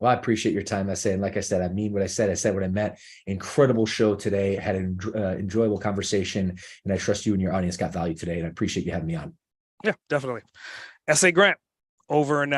Well, I appreciate your time, essay. And like I said, I mean what I said. I said what I meant. Incredible show today. Had an enjoyable conversation, and I trust you and your audience got value today. And I appreciate you having me on. Yeah, definitely. Essay Grant, over and out.